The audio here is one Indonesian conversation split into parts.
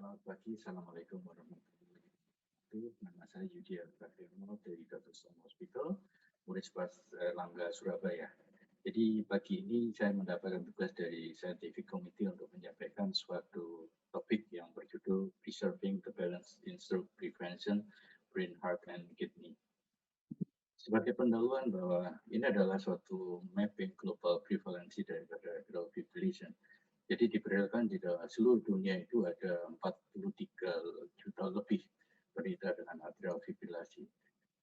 Selamat pagi, Assalamualaikum warahmatullahi wabarakatuh. Nama saya Yudi Alfademo dari Dr. Som Hospital, Universitas Langga, Surabaya. Jadi pagi ini saya mendapatkan tugas dari Scientific Committee untuk menyampaikan suatu topik yang berjudul Preserving the Balance in Stroke Prevention, Brain, Heart, and Kidney. Sebagai pendahuluan bahwa ini adalah suatu mapping global prevalensi daripada atrial fibrillation. Jadi diperkirakan di seluruh dunia itu ada 43 juta lebih penderita dengan atrial fibrilasi.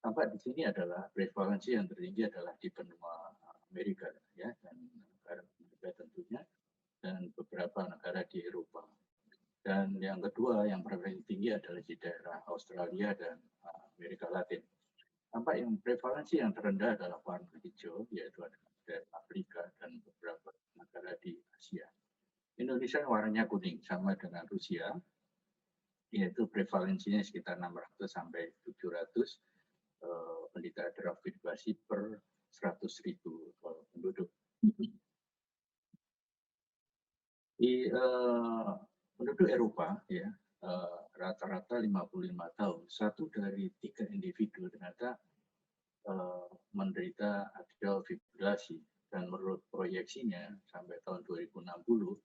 Tampak di sini adalah prevalensi yang tertinggi adalah di benua Amerika ya, dan negara Amerika tentunya, dan beberapa negara di Eropa. Dan yang kedua yang prevalensi tinggi adalah di daerah Australia dan Amerika Latin. Tampak yang prevalensi yang terendah adalah warna hijau, yaitu ada daerah Afrika dan beberapa negara di Asia. Indonesia warnanya kuning, sama dengan Rusia, yaitu prevalensinya sekitar 600 sampai 700 penderita atrial fibrillasi per 100.000 penduduk. Di penduduk Eropa, ya, rata-rata 55 tahun, 1 dari 3 individu ternyata menderita atrial fibrillasi, dan menurut proyeksinya sampai tahun 2060,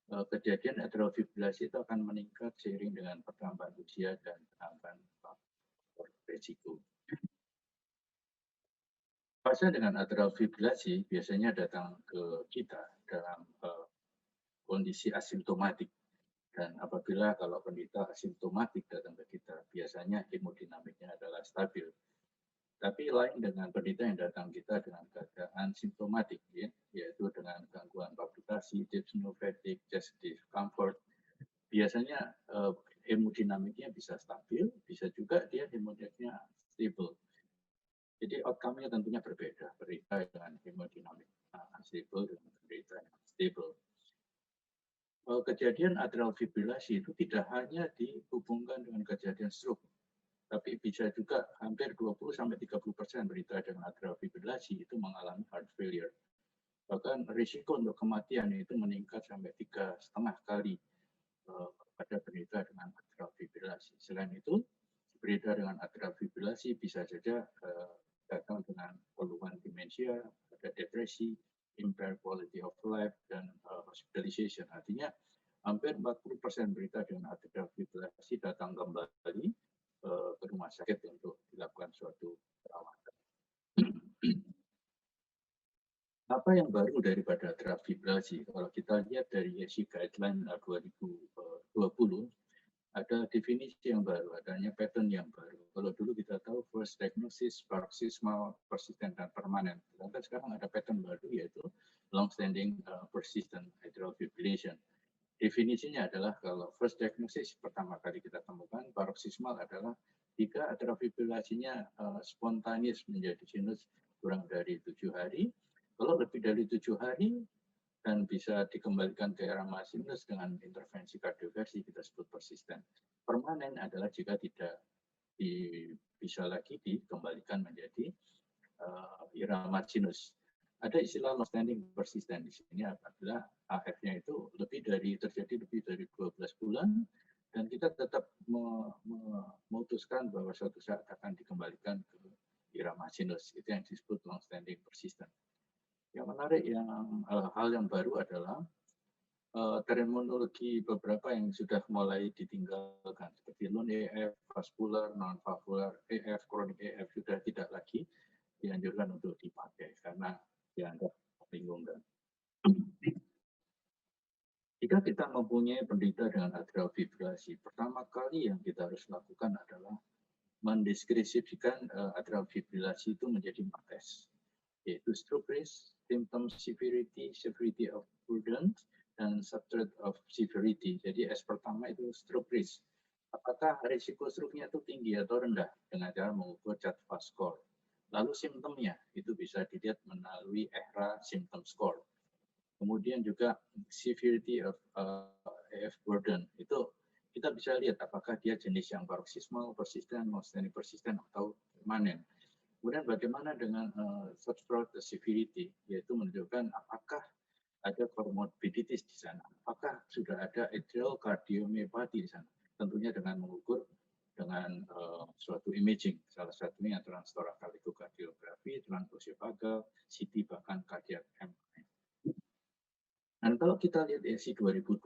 kejadian atrial fibrillasi itu akan meningkat seiring dengan pertambahan usia dan penambahan faktor risiko. Pasien dengan atrial fibrillasi biasanya datang ke kita dalam kondisi asimptomatik, dan apabila kalau penderita asimptomatik datang ke kita, biasanya hemodinamiknya adalah stabil. Tapi lain dengan penderita yang datang kita dengan keadaan simptomatik, ya, yaitu dengan gangguan palpitasi, dyspnea, fatigue, chest discomfort. Biasanya hemodinamiknya bisa stabil, bisa juga dia hemodinamiknya stable. Jadi outcome-nya tentunya berbeda, penderita dengan hemodinamik unstable dengan penderita yang stable. Kejadian atrial fibrillasi itu tidak hanya dihubungkan dengan kejadian stroke, tapi bisa juga hampir 20-30% penderita dengan atrial fibrillasi itu mengalami heart failure. Bahkan risiko untuk kematian itu meningkat sampai 3,5 kali pada penderita dengan atrial fibrillasi. Selain itu, penderita dengan atrial fibrillasi bisa saja datang dengan keluhan demensia, ada depresi, impaired quality of life, dan hospitalization. Artinya hampir 40% penderita dengan atrial fibrillasi datang kembali ke rumah sakit untuk dilakukan suatu perawatan. Apa yang baru daripada atrial fibrillasi? Kalau kita lihat dari ESC Guideline 2020, ada definisi yang baru, adanya pattern yang baru. Kalau dulu kita tahu first diagnosis, paroxysmal, persistent, dan permanent. Sedangkan sekarang ada pattern baru, yaitu long-standing persistent atrial fibrillation. Definisinya adalah kalau first diagnosis pertama kali kita temukan, paroxysmal adalah jika atrial fibrillasinya spontanis menjadi sinus kurang dari 7 hari. Kalau lebih dari 7 hari dan bisa dikembalikan ke irama sinus dengan intervensi kardioversi, kita sebut persisten. Permanen adalah jika tidak bisa lagi dikembalikan menjadi irama sinus. Ada istilah long standing persistent di sini apabila AF-nya itu terjadi lebih dari 12 bulan dan kita tetap memutuskan bahwa suatu saat akan dikembalikan ke irama sinus. Itu yang disebut long standing persistent. Yang menarik, hal yang baru adalah terminologi beberapa yang sudah mulai ditinggalkan seperti non EF, vascular, non valvular, EF, chronic EF sudah tidak lagi dianjurkan untuk dipakai karena dianggap membingungkan. Jika kita mempunyai penderita dengan atrial fibrillasi, pertama kali yang kita harus lakukan adalah mendeskripsikan atrial fibrillasi itu menjadi 4 tes, yaitu stroke risk, symptom severity, severity of burden, dan substrate of severity. Jadi S pertama itu stroke risk. Apakah risiko stroke-nya itu tinggi atau rendah dengan cara mengukur CHA2DS score. Lalu simptomnya itu bisa dilihat melalui EHRA symptom score. Kemudian juga severity of AF burden, itu kita bisa lihat apakah dia jenis yang paroxysmal, persistent, long-standing persistent, atau permanen. Kemudian bagaimana dengan substrate severity, yaitu menunjukkan apakah ada comorbidities di sana. apakah sudah ada atrial cardiomyopathy di sana. Tentunya dengan mengukur dengan suatu imaging, salah satunya transtoracal echocardiografi, transfusiopagal, CT, bahkan cardiac MRI. Dan kalau kita lihat ESI 2020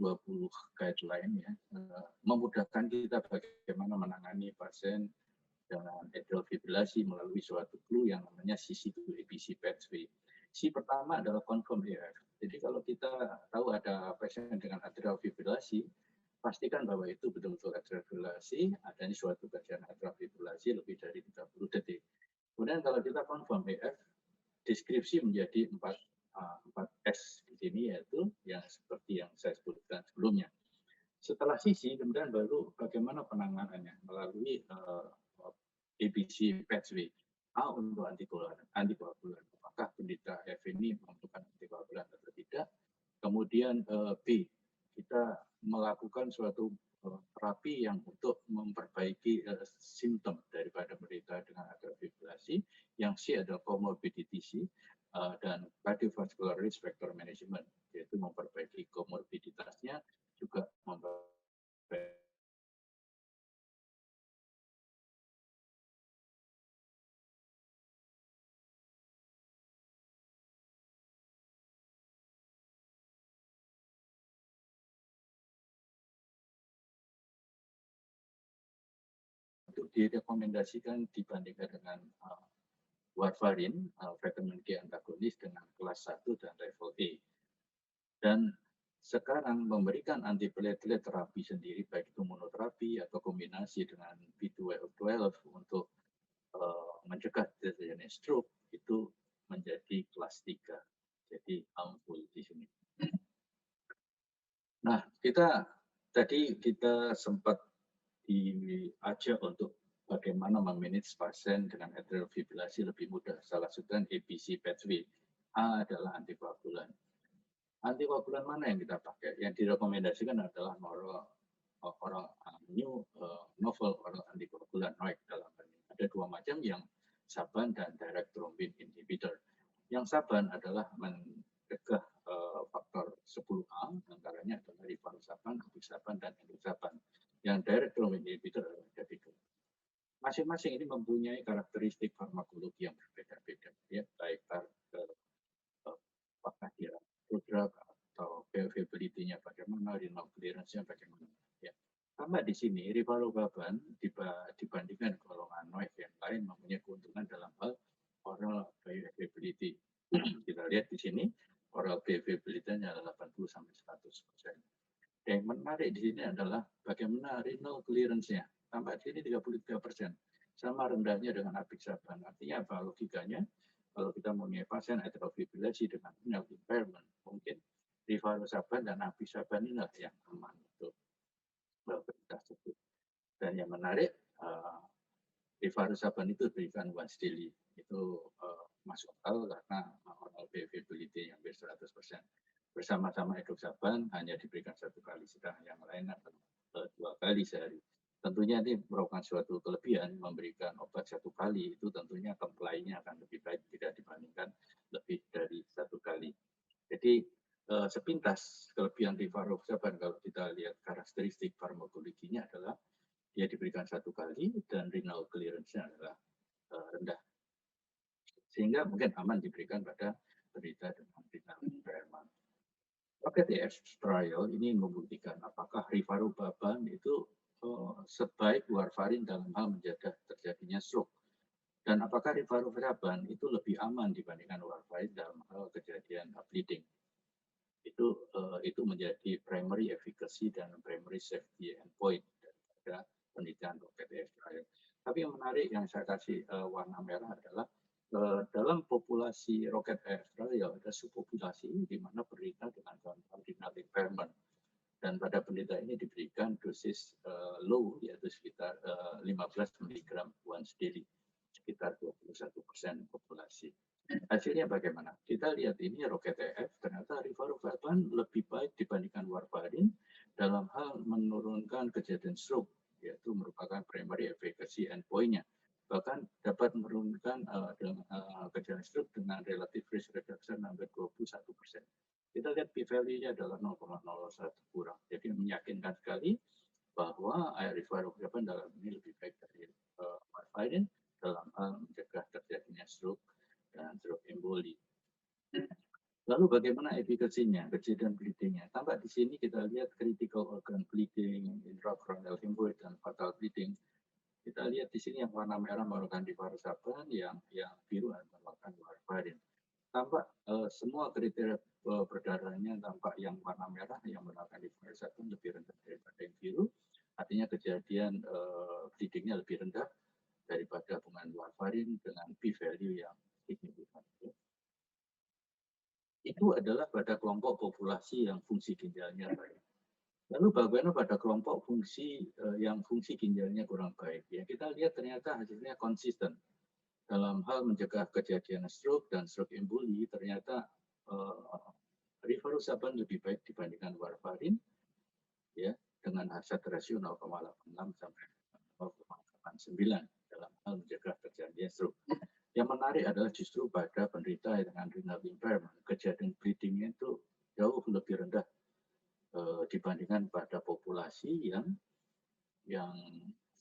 guideline ya, memudahkan kita bagaimana menangani pasien dengan atrial fibrilasi melalui suatu clue yang namanya CC2 ABC pathway. C pertama adalah confirm AF. Jadi kalau kita tahu ada pasien dengan atrial fibrilasi, pastikan bahwa itu betul-betul atrial fibrilasi, adanya suatu kajian atrial fibrilasi lebih dari 30 detik. Kemudian kalau kita confirm AF, deskripsi menjadi 4S di sini, yaitu yang seperti yang saya sebutkan sebelumnya. Setelah CC, kemudian baru bagaimana penanganannya melalui ABC pathway. A untuk antikoagulan. Apakah penderita F ini membutuhkan antikoagulan atau tidak? Kemudian B, kita melakukan suatu terapi yang untuk memperbaiki simptom daripada penderita dengan atrial fibrillasi. Yang C adalah comorbidity C, dan cardiovascular risk factor management, yaitu memperbaiki komorbiditasnya, juga memperbaiki untuk direkomendasikan dibandingkan dengan warfarin, vitamin G antagonis dengan kelas 1 dan level E. Dan sekarang memberikan antiplatelet terapi sendiri, baik itu monoterapi atau kombinasi dengan B12 untuk mencegah terjadinya stroke, itu menjadi kelas 3. Jadi harmful di sini. Nah, tadi kita sempat diajak untuk bagaimana memanage pasien dengan atrial fibrilasi lebih mudah. Salah satunya ABC pathway. A adalah antikoagulan. Antikoagulan mana yang kita pakai? Yang direkomendasikan adalah novel oral antikoagulan NOAC dalam ini. Ada dua macam, yang saban dan direct thrombin inhibitor. Yang saban adalah mencegah faktor 10A, antaranya adalah rivaroxaban, abiraterone, dan endosaban. Yang direct thrombin inhibitor adalah dabigatran. Masing-masing ini mempunyai karakteristik farmakologi yang berbeda-beda, ya, baik apakah dia prodrug atau bioavailability-nya bagaimana, renal clearance-nya bagaimana. Ya. Sama di sini, rivaroxaban dibandingkan golongan NOAC yang lain mempunyai keuntungan dalam hal oral bioavailability. Kita lihat di sini, oral bioavailability-nya adalah 80-100%. Yang menarik di sini adalah bagaimana renal clearance-nya. Sampai di sini 33%. Sama rendahnya dengan abiraterone. Artinya apa logikanya? Kalau kita mempunyai pasien atrial fibrilasi dengan renal impairment, mungkin rivaroxaban dan abiraterone inilah yang aman untuk kita sebut. Dan yang menarik, rivaroxaban itu diberikan once daily. Itu masuk akal karena oral bioavailability yang hampir 100%. Bersama-sama endosaban hanya diberikan 1 kali, sedangkan yang lain adalah 2 kali sehari. Tentunya ini merupakan suatu kelebihan, memberikan obat 1 kali itu tentunya comply-nya akan lebih baik tidak dibandingkan lebih dari 1 kali. Jadi sepintas kelebihan rivaroxaban kalau kita lihat karakteristik farmakologinya adalah dia diberikan 1 kali dan renal clearance-nya adalah rendah. Sehingga mungkin aman diberikan pada penderita dengan renal impairment. ROCKET-EF trial ini membuktikan apakah rivaroxaban itu sebaik warfarin dalam hal mencegah terjadinya stroke. Dan apakah rivaroxaban itu lebih aman dibandingkan warfarin dalam hal kejadian bleeding. Itu menjadi primary efficacy dan primary safety endpoint daripada penelitian ROCKET-EF trial. Tapi yang menarik yang saya kasih warna merah adalah dalam populasi ROCKET-EF trial ada subpopulasi di mana penderita dengan renal impairment, dan pada penderita ini diberikan dosis low, yaitu sekitar 15 mg once daily, sekitar 21% populasi. Hasilnya bagaimana? Kita lihat ini ROCKET-EF, ternyata rivaroxaban lebih baik dibandingkan warfarin dalam hal menurunkan kejadian stroke, yaitu merupakan primary efficacy endpoint-nya. Bahkan dapat menurunkan kejadian stroke dengan relative risk reduction hampir 21%. Kita lihat p-value-nya adalah 0,01 kurang. Jadi meyakinkan sekali bahwa rivaroxaban dalam ini lebih baik dari warfarin dalam hal mencegah terjadinya stroke dan stroke emboli. Lalu bagaimana efikasinya, kejadian bleedingnya? Tampak di sini kita lihat critical organ bleeding, intracoronal hemorrhage, dan fatal bleeding. Kita lihat di sini yang warna merah merupakan rivaroxaban, yang biru merupakan warfarin. Tampak semua kriteria perdarahannya tampak yang warna merah yang menggunakan rivaroxaban lebih rendah daripada yang biru. Artinya kejadian bleedingnya lebih rendah daripada hubungan warfarin dengan p-value yang signifikan. Itu adalah pada kelompok populasi yang fungsi ginjalnya baik. Lalu bagaimana pada kelompok fungsi yang fungsi ginjalnya kurang baik? Ya, kita lihat ternyata hasilnya konsisten. Dalam hal mencegah kejadian stroke dan stroke emboli, ternyata rivaroxaban lebih baik dibandingkan warfarin, ya, dengan hazard ratio 0,86 sampai 0,89 dalam hal mencegah terjadinya stroke. Yang menarik adalah justru pada penderita dengan renal impairment, kejadian bleedingnya itu jauh lebih rendah dibandingkan pada populasi yang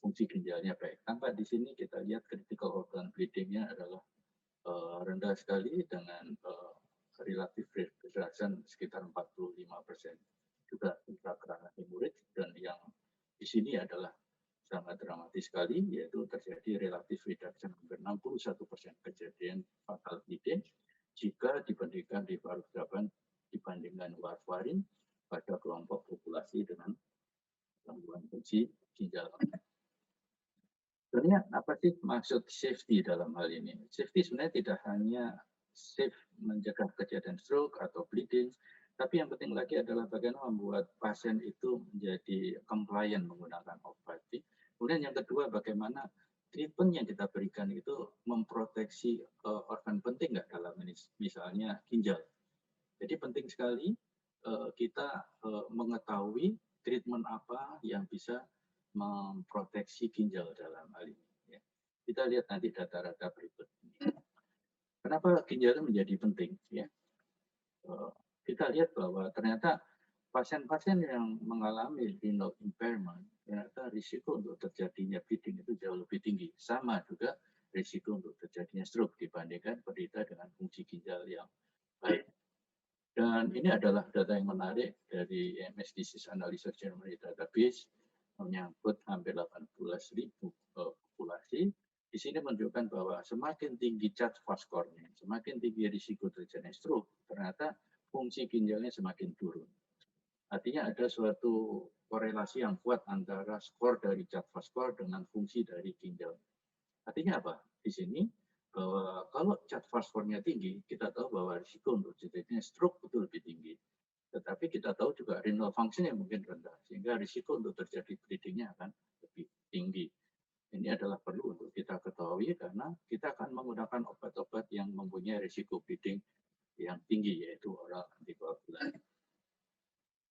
fungsi ginjalnya baik. Tampak di sini kita lihat critical organ bleedingnya adalah rendah sekali dengan relatif reduction sekitar 45%. Juga intracoronal hemorrhage, dan yang di sini adalah sangat dramatis sekali, yaitu terjadi relatif reduction hampir 61% kejadian fatal bleeding jika dibandingkan rivaroxaban dibandingkan warfarin pada kelompok populasi dengan gangguan fungsi ginjal. Sebenarnya apa sih maksud safety dalam hal ini? Safety sebenarnya tidak hanya safe mencegah kejadian stroke atau bleeding, tapi yang penting lagi adalah bagaimana membuat pasien itu menjadi compliant menggunakan obat. Kemudian yang kedua, bagaimana treatment yang kita berikan itu memproteksi organ penting nggak dalam ini, misalnya ginjal. Jadi penting sekali kita mengetahui treatment apa yang bisa memproteksi ginjal dalam hal ini. Ya. Kita lihat nanti data-data berikut ini. Kenapa ginjal menjadi penting? Ya. Kita lihat bahwa ternyata pasien-pasien yang mengalami renal impairment, ternyata risiko untuk terjadinya bleeding itu jauh lebih tinggi. Sama juga risiko untuk terjadinya stroke dibandingkan penderita dengan fungsi ginjal yang baik. Dan ini adalah data yang menarik dari MS Disease Analysis Germany Database, menyangkut hampir 18.000 populasi. Di sini menunjukkan bahwa semakin tinggi CHA2 score-nya, semakin tinggi risiko terjadinya stroke, ternyata fungsi ginjalnya semakin turun. Artinya ada suatu korelasi yang kuat antara skor dari CHA2 score dengan fungsi dari ginjal. Artinya apa? Di sini bahwa kalau CHA2 score-nya tinggi, kita tahu bahwa risiko untuk terjadinya stroke itu lebih tinggi. Tetapi kita tahu juga renal function yang mungkin rendah, sehingga risiko untuk terjadi bleeding-nya akan lebih tinggi. Ini adalah perlu untuk kita ketahui karena kita akan menggunakan obat-obat yang mempunyai risiko bleeding yang tinggi, yaitu oral antikoagulan.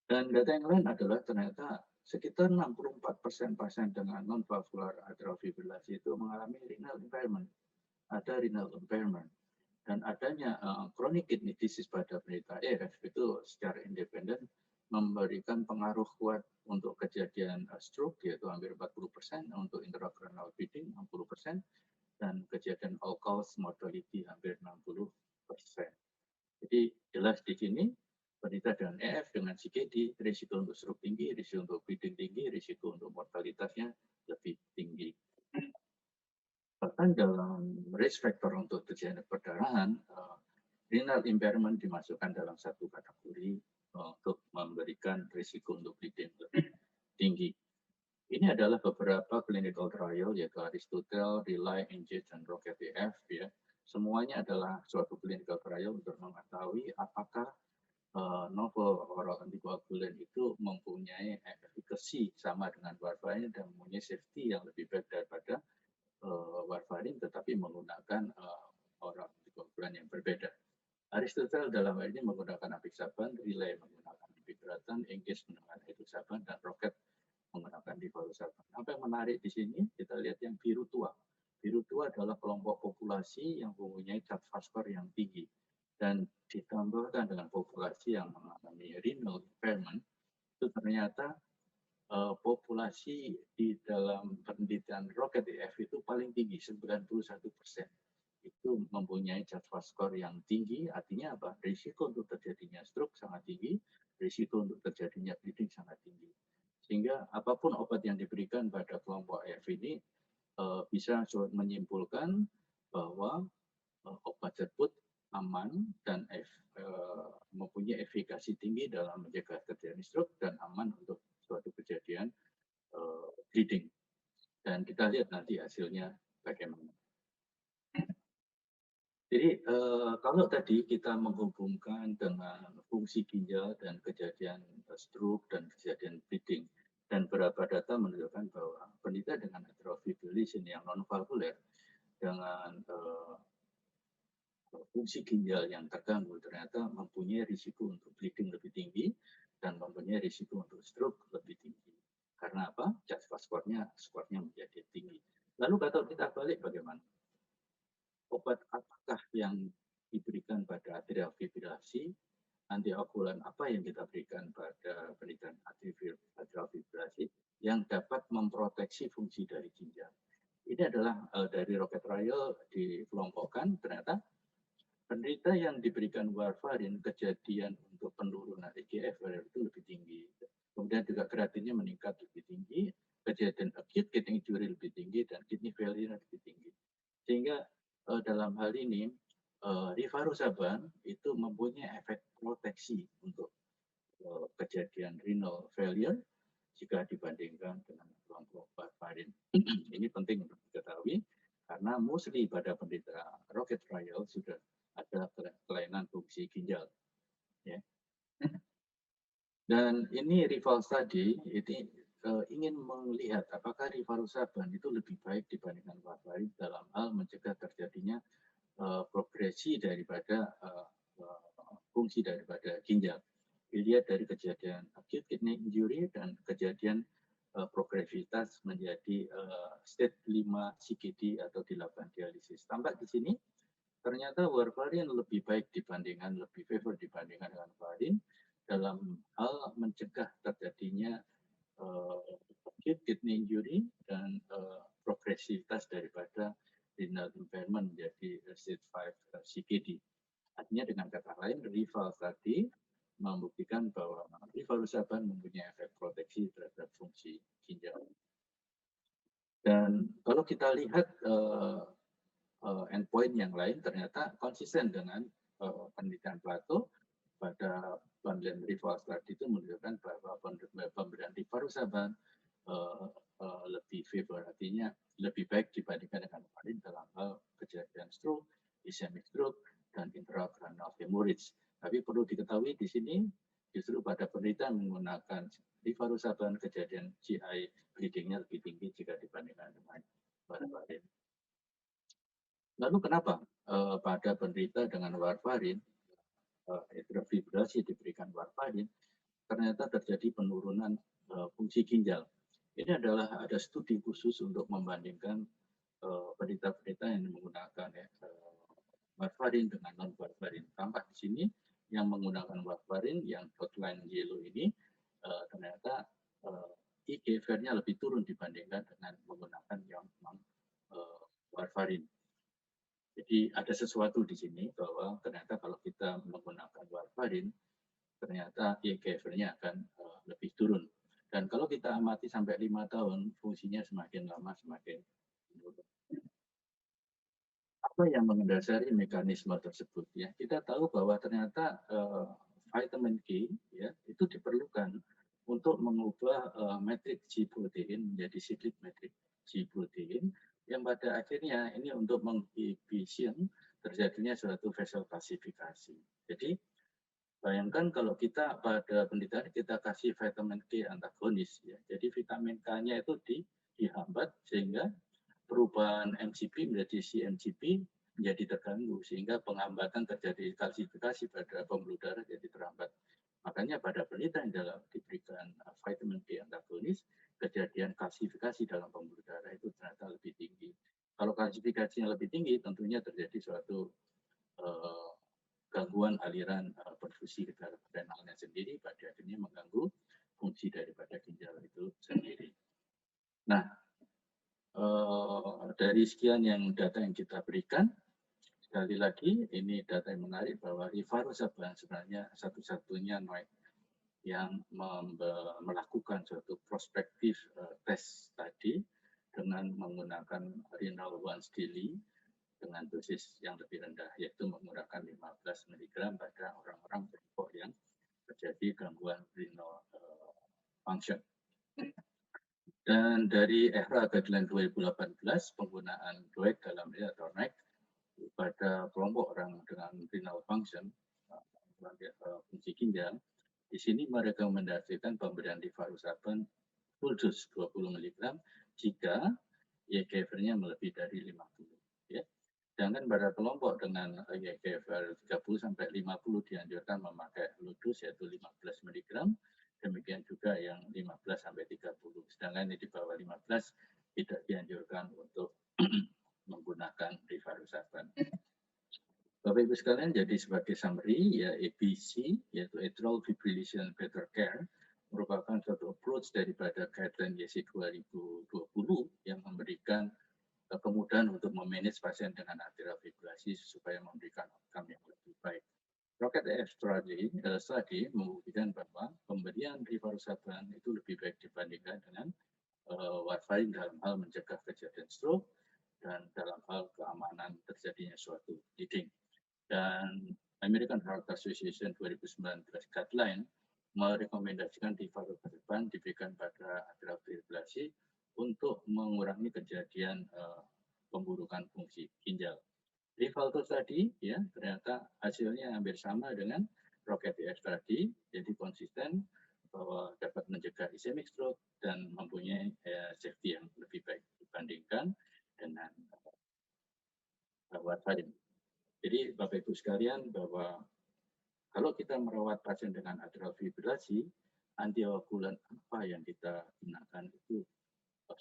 Dan data yang lain adalah ternyata sekitar 64% pasien dengan non-valvular atrial fibrillasi itu mengalami renal impairment. Ada renal impairment. Dan adanya chronic kidney disease pada penderita EF itu secara independen memberikan pengaruh kuat untuk kejadian stroke, yaitu hampir 40%, untuk intracoronal bleeding 60%, dan kejadian all-cause mortality hampir 60%. Jadi jelas di sini penderita dengan EF, dengan CKD, risiko untuk stroke tinggi, risiko untuk bleeding tinggi, risiko untuk mortalitasnya lebih tinggi. Bahkan dalam risk factor untuk terjadinya perdarahan, renal impairment dimasukkan dalam satu kategori untuk memberikan risiko untuk bleeding lebih tinggi. Ini adalah beberapa clinical trial, yaitu Aristotle, Rely, Engage, dan Rocket EF. Ya. Semuanya adalah suatu clinical trial untuk mengetahui apakah novel oral antikoagulan itu mempunyai efficacy sama dengan warfarin dan mempunyai safety yang lebih baik daripada warfarin, tetapi menggunakan oral antikoagulan yang berbeda. Aristotle dalam hal ini menggunakan apixaban, Relay menggunakan dabigatran, Engage menggunakan edoxaban, dan Rocket menggunakan rivaroxaban. Apa yang menarik di sini, kita lihat yang biru tua. Biru tua adalah kelompok populasi yang mempunyai CHA2 score yang tinggi. dan ditambahkan dengan populasi yang mengalami renal impairment, itu ternyata populasi di dalam penelitian rocket EF itu paling tinggi, 91%. Itu mempunyai Java score yang tinggi, artinya apa? Risiko untuk terjadinya stroke sangat tinggi, risiko untuk terjadinya bleeding sangat tinggi. Sehingga apapun obat yang diberikan pada kelompok EF ini bisa menyimpulkan bahwa obat tersebut aman dan mempunyai efikasi tinggi dalam mencegah terjadi stroke dan aman untuk suatu kejadian bleeding. Dan kita lihat nanti hasilnya bagaimana. Jadi kalau tadi kita menghubungkan dengan fungsi ginjal dan kejadian stroke dan kejadian bleeding, dan beberapa data menunjukkan bahwa penderita dengan atrial fibrillation yang non-valvular dengan fungsi ginjal yang terganggu ternyata mempunyai risiko untuk bleeding lebih tinggi dan mempunyai risiko untuk stroke lebih tinggi. Karena apa? Java skornya menjadi tinggi. Lalu kalau kita balik bagaimana? Obat apakah yang diberikan pada atrial fibrilasi, antiokulan apa yang kita berikan pada penelitian atrial fibrilasi yang dapat memproteksi fungsi dari ginjal. Ini adalah dari rocket trial dikelompokkan, ternyata penderita yang diberikan warfarin kejadian untuk penurunan eGFR itu lebih tinggi. Kemudian juga kreatinnya meningkat lebih tinggi, kejadian acute kidney injury lebih tinggi, dan kidney failure lebih tinggi. Sehingga dalam hal ini rivaroxaban itu mempunyai efek proteksi untuk kejadian renal failure jika dibandingkan dengan kelompok warfarin. Ini penting untuk diketahui karena mostly pada penderita rocket trial sudah ada kelainan fungsi ginjal. Ya. Dan ini rival study ini ingin melihat apakah rivaroxaban itu lebih baik dibandingkan warfarin dalam hal mencegah terjadinya progresi daripada fungsi daripada ginjal. Dilihat dari kejadian acute kidney injury dan kejadian progresivitas menjadi stage 5 CKD atau dilakukan dialisis. Tampak di sini ternyata warfarin lebih baik dibandingkan, lebih favor dibandingkan dengan warfarin dalam hal mencegah terjadinya acute kidney injury dan progresivitas daripada renal impairment menjadi stage 5 CKD. Artinya dengan kata lain, rival tadi membuktikan bahwa rivaroxaban mempunyai efek proteksi terhadap fungsi ginjal. Dan kalau kita lihat endpoint yang lain ternyata konsisten dengan penelitian Plato pada penelitian rival study itu menunjukkan bahwa pemberian rivaroxaban lebih favor, artinya lebih baik dibandingkan dengan warfarin dalam hal kejadian stroke, ischemic stroke, dan intracranial hemorrhage. Tapi perlu diketahui di sini justru pada penelitian menggunakan rivaroxaban kejadian GI bleeding-nya lebih tinggi jika dibandingkan dengan warfarin. Lalu kenapa pada penderita dengan warfarin atrial fibrillasi diberikan warfarin ternyata terjadi penurunan fungsi ginjal? Ini adalah ada studi khusus untuk membandingkan penderita-penderita yang menggunakan warfarin dengan non warfarin. Tampak di sini yang menggunakan warfarin yang outline yellow ini ternyata eGFR-nya lebih turun dibandingkan dengan menggunakan yang warfarin. Jadi ada sesuatu di sini bahwa ternyata kalau kita menggunakan warfarin, ternyata eGFR-nya akan lebih turun. Dan kalau kita amati sampai 5 tahun, fungsinya semakin lama semakin menurun. Apa yang mendasari mekanisme tersebut? Ya, kita tahu bahwa ternyata vitamin K ya itu diperlukan untuk mengubah metrik G protein menjadi cyclic metrik G protein yang pada akhirnya ini untuk menginhibition terjadinya suatu vessel kalsifikasi. Jadi bayangkan kalau kita pada penelitian kita kasih vitamin K antagonis ya. Jadi vitamin K-nya itu dihambat sehingga perubahan MCP menjadi CMCP menjadi terganggu sehingga penghambatan terjadi kalsifikasi pada pembuluh darah jadi terhambat. Makanya pada penelitian dalam diberikan vitamin K antagonis, kejadian kalsifikasi dalam pembuluh darah itu ternyata lebih tinggi. Kalau kalsifikasinya lebih tinggi, tentunya terjadi suatu gangguan aliran perfusi ke dalam renalnya sendiri, pada akhirnya mengganggu fungsi daripada ginjal itu sendiri. Nah, dari sekian data yang kita berikan, sekali lagi ini data yang menarik bahwa rivaroxaban sebenarnya satu-satunya NOAC yang melakukan suatu prospektif tes tadi dengan menggunakan renal once daily dengan dosis yang lebih rendah, yaitu menggunakan 15 mg pada orang-orang perokok yang terjadi gangguan renal function. Dan dari EHRA Guideline 2018, penggunaan DOAC dalam atau NOAC pada kelompok orang dengan renal function, fungsi ginjal, di sini merekomendasikan pemberian rivaroxaban full dose 20 mg jika eGFR-nya melebihi dari 50. Ya. Sedangkan pada kelompok dengan eGFR 30 sampai 50 dianjurkan memakai low dose yaitu 15 mg. Demikian juga yang 15 sampai 30. Sedangkan yang di bawah 15 tidak dianjurkan untuk menggunakan rivaroxaban. Bapak Ibu sekalian, jadi sebagai summary, ya ABC, yaitu Atrial Fibrillation Better Care, merupakan suatu approach daripada guideline YC 2020 yang memberikan kemudahan untuk memanage pasien dengan atrial fibrillasi supaya memberikan outcome yang lebih baik. Rocket study membuktikan bahwa pemberian rivaroxaban itu lebih baik dibandingkan dengan warfarin dalam hal mencegah kejadian stroke dan dalam hal keamanan terjadinya suatu bleeding. Dan American Heart Association 2019 guideline merekomendasikan rivaroxaban diberikan pada atrial fibrillasi untuk mengurangi kejadian pemburukan fungsi ginjal. Rivalto tadi ya ternyata hasilnya hampir sama dengan Rocket tadi, jadi konsisten bahwa dapat mencegah ischemic stroke dan mempunyai safety yang lebih baik dibandingkan dengan warfarin. Jadi Bapak Ibu sekalian, bahwa kalau kita merawat pasien dengan atrial fibrillasi, antioagulan apa yang kita gunakan itu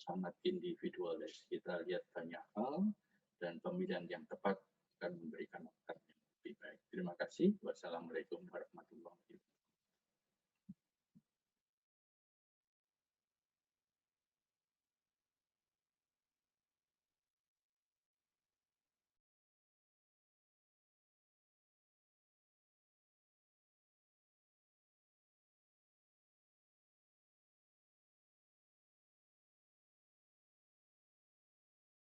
sangat individualis. Kita lihat banyak hal dan pemilihan yang tepat akan memberikan outcome yang lebih baik. Terima kasih. Wassalamualaikum warahmatullahi wabarakatuh.